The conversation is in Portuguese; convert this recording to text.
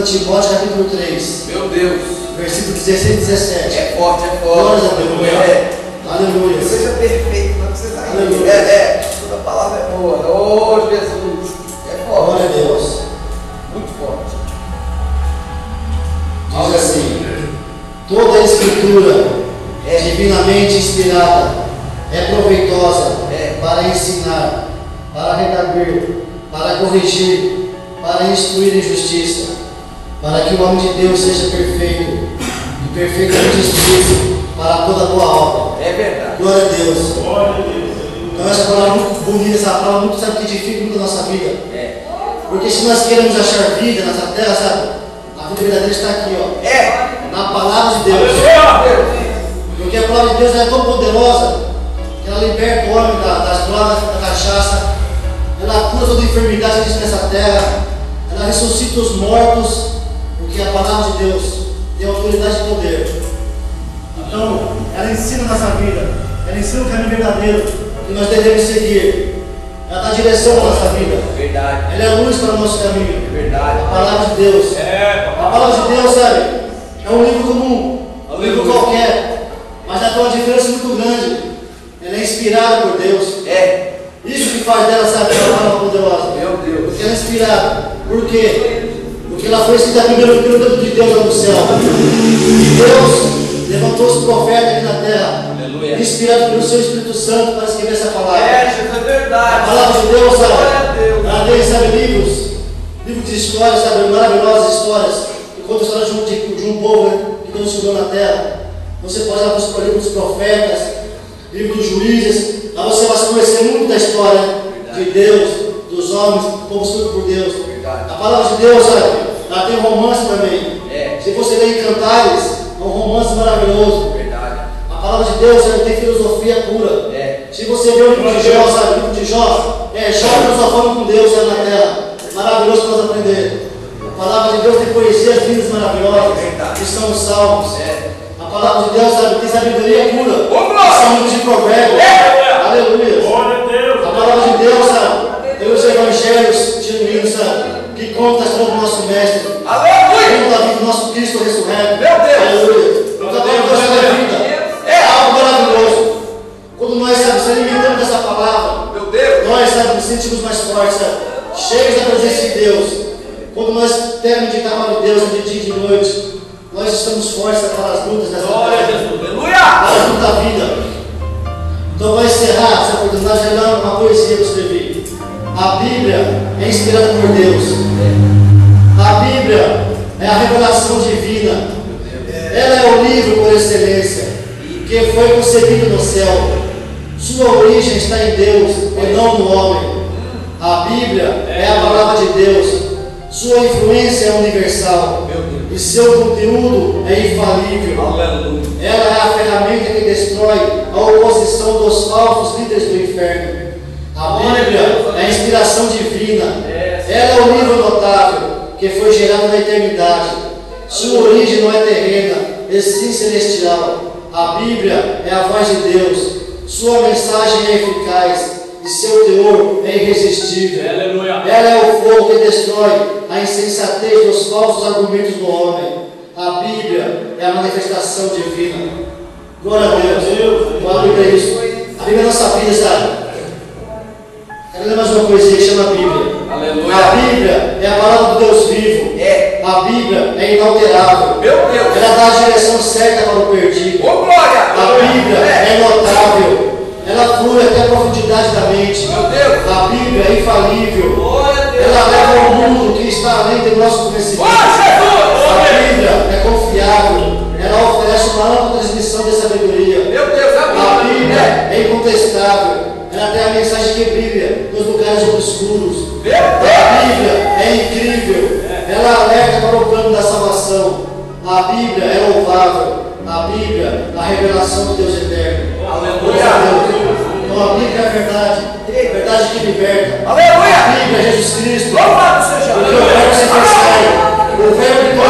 Timóteo capítulo 3. Meu Deus. Versículo 16 e 17. É forte, é forte. Glórias a Deus. Aleluia. Seja perfeito, não precisa ir. Aleluia. Toda palavra é boa. Oh, Jesus. É forte. Glória a Deus. Muito forte. Diz assim: toda a escritura é divinamente inspirada, é proveitosa para ensinar, para redarguir, para corrigir, para instruir em justiça, para que o homem de Deus seja perfeito e perfeitamente instruído para toda boa obra. É verdade. Glória a Deus. Então essa palavra é muito bonita, essa palavra muito, sabe, que edifica muito a nossa vida. Porque se nós queremos achar vida nessa terra, sabe, a vida verdadeira está aqui, ó. Na palavra de Deus. Porque a palavra de Deus é tão poderosa que ela liberta o homem das drogas, da cachaça, ela cura toda enfermidade que existe nessa terra, ela ressuscita os mortos, porque a palavra de Deus tem autoridade e poder. Então, ela ensina a nossa vida, ela ensina o caminho verdadeiro que nós devemos seguir. Ela dá direção para a nossa vida. Verdade. Ela é luz para o nosso caminho. Verdade. A palavra de Deus. A palavra de Deus, sabe, é um livro comum, é um livro qualquer, mas ela tem uma diferença muito grande. Ela é inspirada por Deus. Isso que faz dela, sabe, uma palavra poderosa. Meu Deus. Porque ela é inspirada. Por quê? Porque ela foi escrita primeiro pelo dedo de Deus lá no céu. E Deus levantou os profetas aqui na terra. Aleluia. Inspirado pelo seu Espírito Santo para escrever essa palavra. Isso é verdade. A palavra de Deus, sabe? Glória a Deus. Ela tem, sabe, livros de histórias, sabe, maravilhosas histórias. Que conta a história de um povo, né, que Deus criou na terra. Você pode ir lá para o livro dos profetas, livro dos juízes. Lá você vai conhecer muito da história de Deus, dos homens, do povo escolhido por Deus. A palavra de Deus, sabe, ela tem um romance também. Se você ler em Cantares, é um romance maravilhoso. A palavra de Deus, ela tem filosofia pura. Se você ver o livro de Jó, sabe, o livro de Jó, Jó filosofando com Deus na terra. Maravilhoso para nós aprender. A palavra de Deus tem poesias lindas, maravilosas, que são os salmos. A palavra de Deus, sabe, tem sabedoria pura. São livros de provérbios. Aleluia. A palavra de Deus, sabe, tem os evangelhos genuínos, sabe, que conta a história do nosso mestre. Aleluia. Conta a vida do nosso Cristo ressurreto. Meu Deus. Aleluia. Conta a vida da vida. É algo maravilhoso. Quando nós, sabe, se alimentamos dessa palavra, Meu Deus. nós, sabe, nos sentimos mais fortes, sabe, cheios da presença de Deus. Quando nós temos de palavra de Deus de dia e de noite, nós estamos fortes para as lutas dessa Glória a terra, Jesus. Aleluia. para as lutas da vida. Então, para encerrar essa oportunidade, já dá uma poesia que eu escrevi. A Bíblia é inspirada por Deus. A Bíblia é a revelação divina. Ela é o livro por excelência, que foi concebido no céu. Sua origem está em Deus e não no homem. A Bíblia é a palavra de Deus. Sua influência é universal e seu conteúdo é infalível. Aleluia. Ela é a ferramenta que destrói a oposição dos falsos líderes do inferno. A Bíblia é a inspiração divina. Ela é o livro notável que foi gerado na eternidade. Sua origem não é terrena, e sim celestial. A Bíblia é a voz de Deus. Sua mensagem é eficaz e seu teor é irresistível. Aleluia. Ela é o fogo que destrói a insensatez dos falsos argumentos do homem. A Bíblia é a manifestação divina. Glória a Deus. A Bíblia é isso. A Bíblia é a nossa vida, sabe? Quero ler mais uma poesia que chama Bíblia. Aleluia. A Bíblia é a palavra do Deus vivo. A Bíblia é inalterável. Meu Deus. Ela dá a direção certa para o perdido. Ô, glória. A Bíblia é notável. Ela flui até a profundidade da mente. Meu Deus. A Bíblia é infalível. Glória a Deus. Ela leva ao mundo que está além do nosso conhecimento. A Bíblia é confiável. Ela oferece uma ampla transmissão de sabedoria. Meu Deus. A Bíblia é incontestável. Ela tem a mensagem que brilha nos lugares obscuros. A Bíblia é incrível. Ela alerta para o plano da salvação. A Bíblia é louvável. A Bíblia é a revelação do Deus eterno. Aleluia. Então a Bíblia é a verdade. Verdade que liberta. Aleluia. A Bíblia é Jesus Cristo. Louvado seja Porque o verbo se fez carne. O verbo